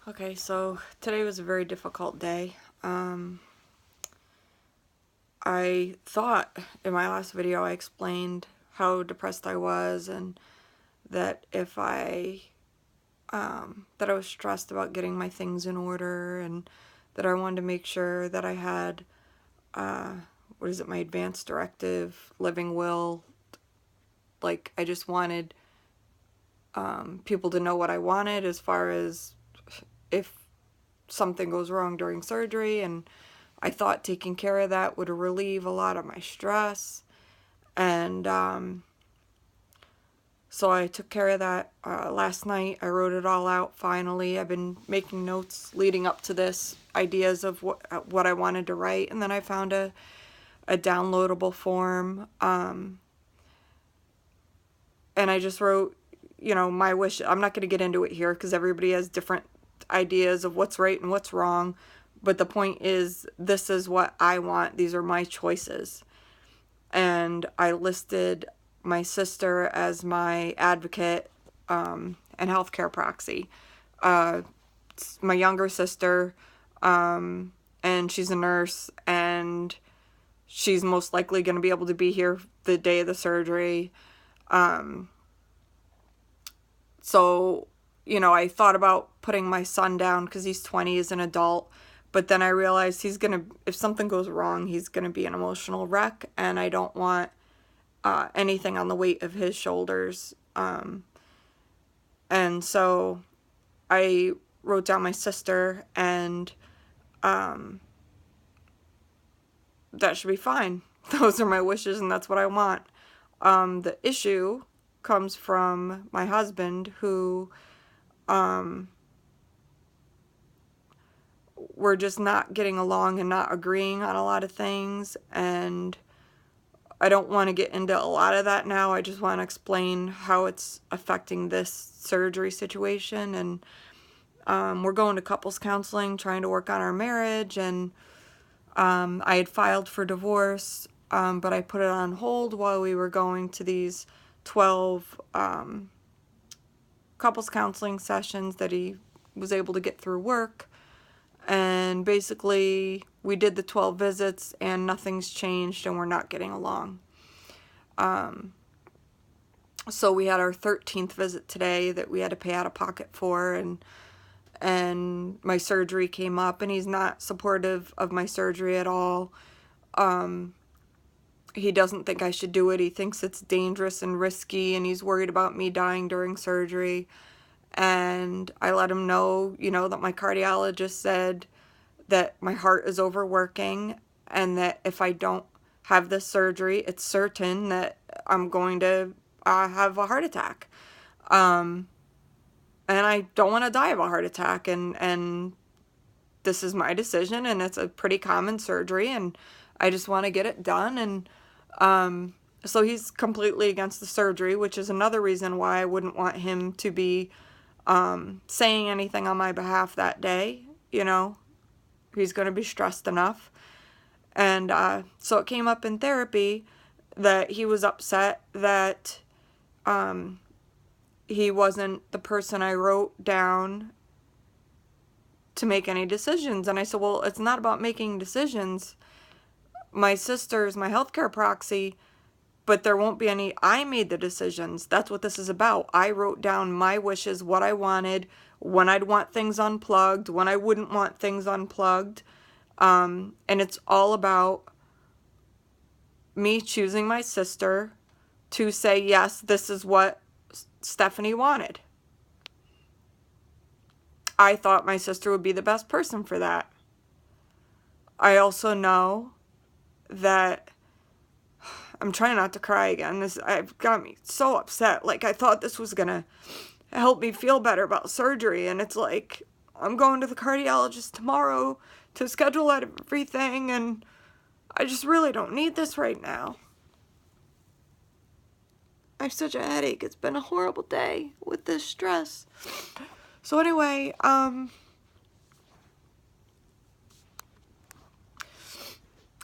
Okay, so today was a very difficult day. I thought in my last video I explained how depressed I was and that if that I was stressed about getting my things in order and that I wanted to make sure that I had, my advanced directive, living will. Like, I just wanted people to know what I wanted as far as if something goes wrong during surgery, and I thought taking care of that would relieve a lot of my stress. And so I took care of that last night. I wrote it all out finally. I've been making notes leading up to this, ideas of what I wanted to write, and then I found a downloadable form. And I just wrote, my wish. I'm not going to get into it here because everybody has different ideas of what's right and what's wrong. But the point is, this is what I want. These are my choices. And I listed my sister as my advocate and healthcare proxy. My younger sister, and she's a nurse, and she's most likely going to be able to be here the day of the surgery. So, I thought about putting my son down because he's 20, as an adult. But then I realized if something goes wrong, he's going to be an emotional wreck, and I don't want anything on the weight of his shoulders. And so I wrote down my sister, and that should be fine. Those are my wishes, and that's what I want. The issue comes from my husband, who we're just not getting along and not agreeing on a lot of things, and I don't want to get into a lot of that now. I just want to explain how it's affecting this surgery situation. And we're going to couples counseling, trying to work on our marriage, and I had filed for divorce, but I put it on hold while we were going to these 12 couples counseling sessions that he was able to get through work. And basically, we did the 12 visits, and nothing's changed, and we're not getting along. So we had our 13th visit today that we had to pay out of pocket for, and my surgery came up, and he's not supportive of my surgery at all. He doesn't think I should do it. He thinks it's dangerous and risky, and he's worried about me dying during surgery. And I let him know, that my cardiologist said that my heart is overworking, and that if I don't have this surgery, it's certain that I'm going to have a heart attack. And I don't want to die of a heart attack, and this is my decision, and it's a pretty common surgery, and I just want to get it done. And so he's completely against the surgery, which is another reason why I wouldn't want him to be saying anything on my behalf that day. He's going to be stressed enough. And so it came up in therapy that he was upset that he wasn't the person I wrote down to make any decisions. And I said, well, it's not about making decisions. My sister's my healthcare proxy, but there won't be any. I made the decisions. That's what this is about. I wrote down my wishes, what I wanted, when I'd want things unplugged, when I wouldn't want things unplugged. And it's all about me choosing my sister to say, yes, this is what Stephanie wanted. I thought my sister would be the best person for that. I also know that I'm trying not to cry again. I've got me so upset. Like, I thought this was going to help me feel better about surgery. And it's like, I'm going to the cardiologist tomorrow to schedule everything. And I just really don't need this right now. I have such a headache. It's been a horrible day with this stress. So anyway,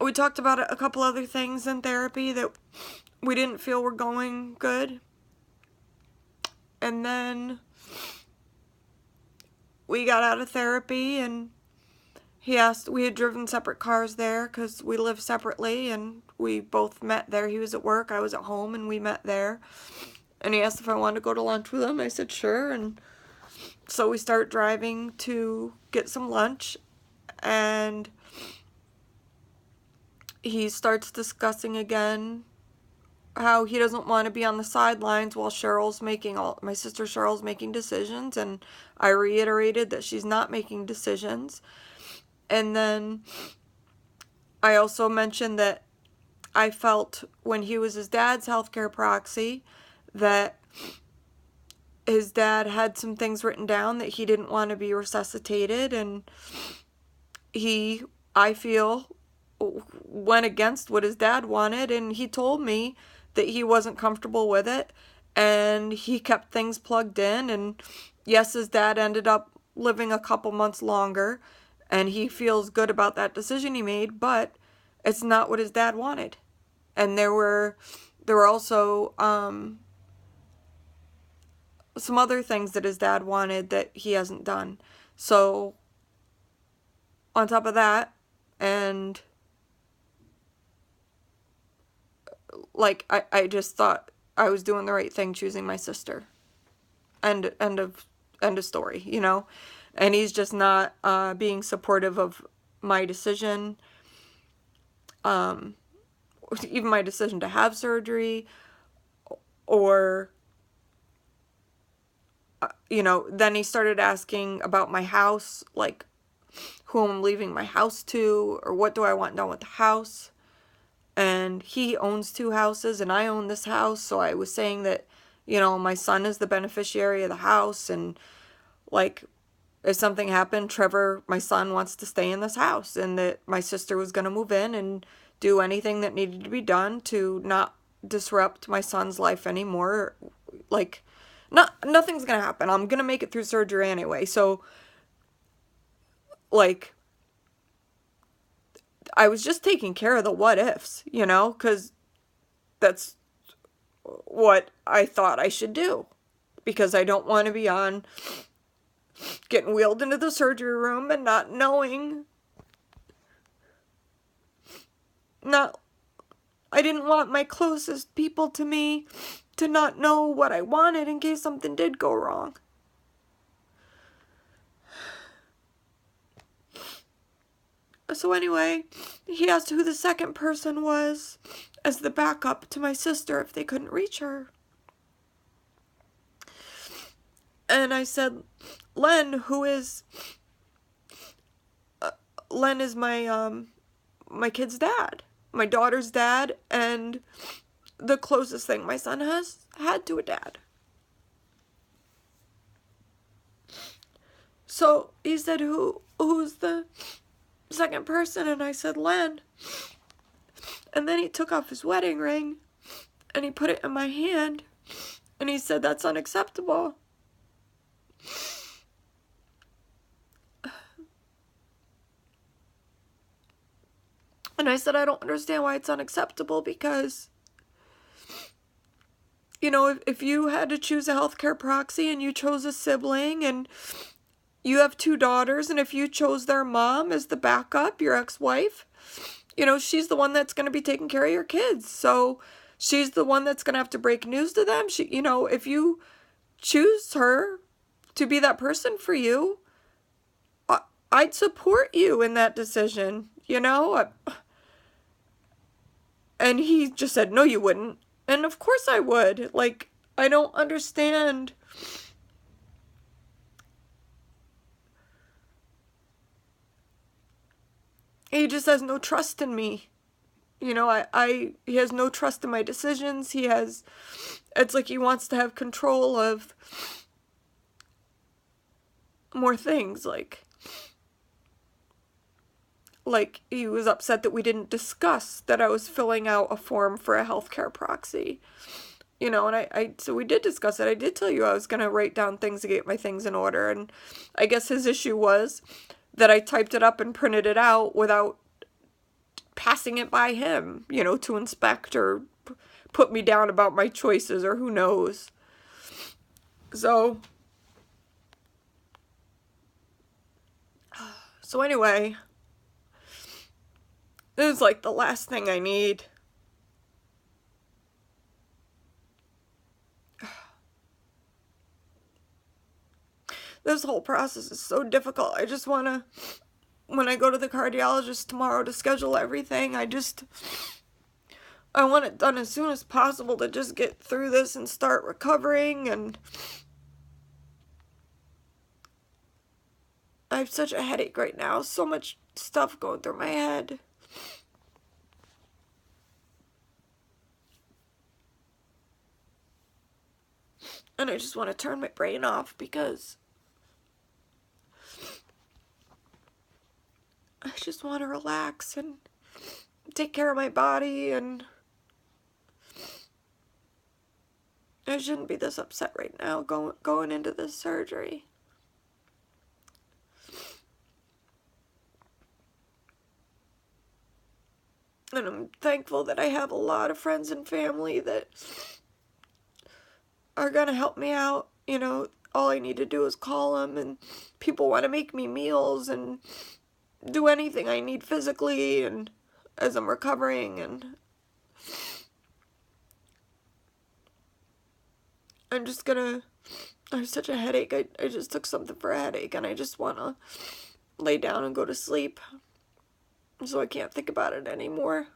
we talked about a couple other things in therapy that we didn't feel were going good. And then we got out of therapy, and he asked, we had driven separate cars there because we live separately, and we both met there. He was at work, I was at home, and we met there. And he asked if I wanted to go to lunch with him. I said sure, and so we start driving to get some lunch, and he starts discussing again how he doesn't want to be on the sidelines while my sister Cheryl's making decisions, and I reiterated that she's not making decisions. And then I also mentioned that I felt when he was his dad's healthcare proxy that his dad had some things written down that he didn't want to be resuscitated, and I feel, went against what his dad wanted, and he told me that he wasn't comfortable with it, and he kept things plugged in. And yes, his dad ended up living a couple months longer, and he feels good about that decision he made, but it's not what his dad wanted. And there were also some other things that his dad wanted that he hasn't done. So on top of that, and like I just thought I was doing the right thing choosing my sister. End of story, you know? And he's just not being supportive of my decision, even my decision to have surgery, or you know, then he started asking about my house, like who I'm leaving my house to, or what do I want done with the house. And he owns 2 houses, and I own this house, so I was saying that, you know, my son is the beneficiary of the house, and like if something happened, Trevor, my son, wants to stay in this house, and that my sister was going to move in and do anything that needed to be done to not disrupt my son's life anymore. Like, nothing's going to happen. I'm going to make it through surgery anyway. So, like, I was just taking care of the what ifs, you know, because that's what I thought I should do. Because I don't want to be on getting wheeled into the surgery room and not knowing. I didn't want my closest people to me to not know what I wanted in case something did go wrong. So anyway, he asked who the second person was as the backup to my sister if they couldn't reach her. And I said, Len, Len is my kid's dad, my daughter's dad, and the closest thing my son has had to a dad. So he said, who's the second person? And I said, Len. And then he took off his wedding ring and he put it in my hand, and he said, that's unacceptable. And I said, I don't understand why it's unacceptable, because, you know, if you had to choose a healthcare proxy and you chose a sibling and you have 2 daughters, and if you chose their mom as the backup, your ex-wife, you know, she's the one that's going to be taking care of your kids. So she's the one that's going to have to break news to them. You know, if you choose her to be that person for you, I'd support you in that decision, you know? And he just said, no, you wouldn't. And of course I would. Like, I don't understand. He just has no trust in me. You know, he has no trust in my decisions. It's like he wants to have control of more things, like he was upset that we didn't discuss that I was filling out a form for a healthcare proxy, you know, and so we did discuss it. I did tell you I was going to write down things to get my things in order, and I guess his issue was that I typed it up and printed it out without passing it by him, you know, to inspect or put me down about my choices, or who knows. So So anyway, this is like the last thing I need. This whole process is so difficult. I just want to, when I go to the cardiologist tomorrow to schedule everything, I want it done as soon as possible to just get through this and start recovering. And I have such a headache right now. So much stuff going through my head. And I just want to turn my brain off because I just want to relax and take care of my body, and I shouldn't be this upset right now going into this surgery. And I'm thankful that I have a lot of friends and family that are gonna help me out. You know, all I need to do is call them, and people want to make me meals and do anything I need physically and as I'm recovering. And I have such a headache. I just took something for a headache, and I just want to lay down and go to sleep so I can't think about it anymore.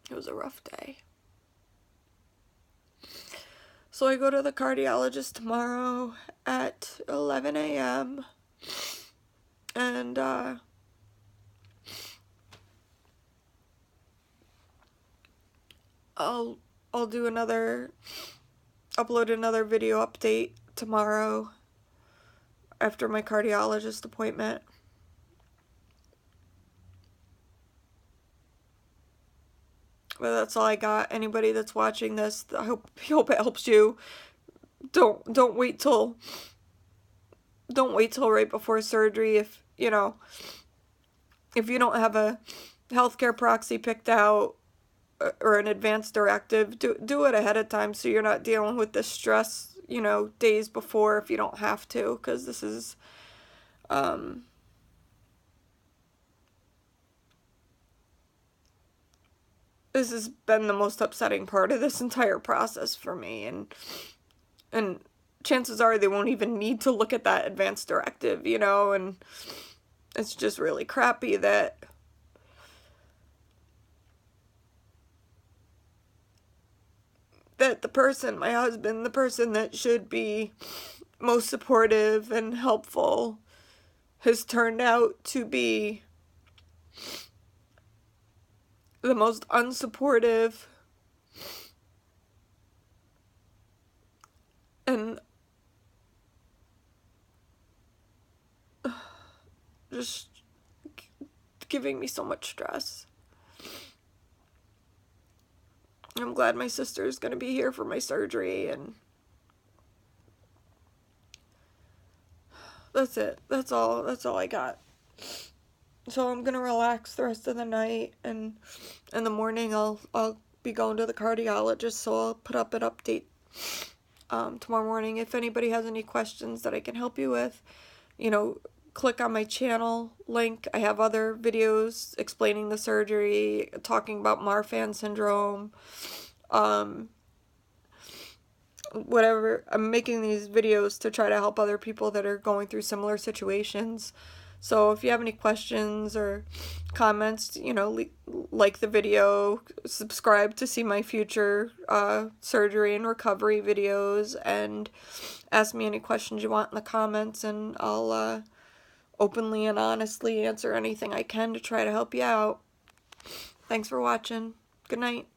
It was a rough day. So I go to the cardiologist tomorrow at 11 a.m. and I'll upload another video update tomorrow after my cardiologist appointment. But that's all I got. Anybody that's watching this, I hope it helps you. Don't wait till right before surgery if you don't have a healthcare proxy picked out or an advanced directive. Do it ahead of time so you're not dealing with this stress, days before if you don't have to, because this has been the most upsetting part of this entire process for me, and chances are they won't even need to look at that advanced directive, and it's just really crappy that the person, my husband, the person that should be most supportive and helpful, has turned out to be the most unsupportive and just giving me so much stress. I'm glad my sister's gonna be here for my surgery, and that's it. That's all I got. So I'm gonna relax the rest of the night, and in the morning I'll be going to the cardiologist, so I'll put up an update tomorrow morning. If anybody has any questions that I can help you with, click on my channel link. I have other videos explaining the surgery, talking about Marfan syndrome, whatever. I'm making these videos to try to help other people that are going through similar situations. So if you have any questions or comments, like the video, subscribe to see my future surgery and recovery videos, and ask me any questions you want in the comments, and I'll openly and honestly answer anything I can to try to help you out. Thanks for watching. Good night.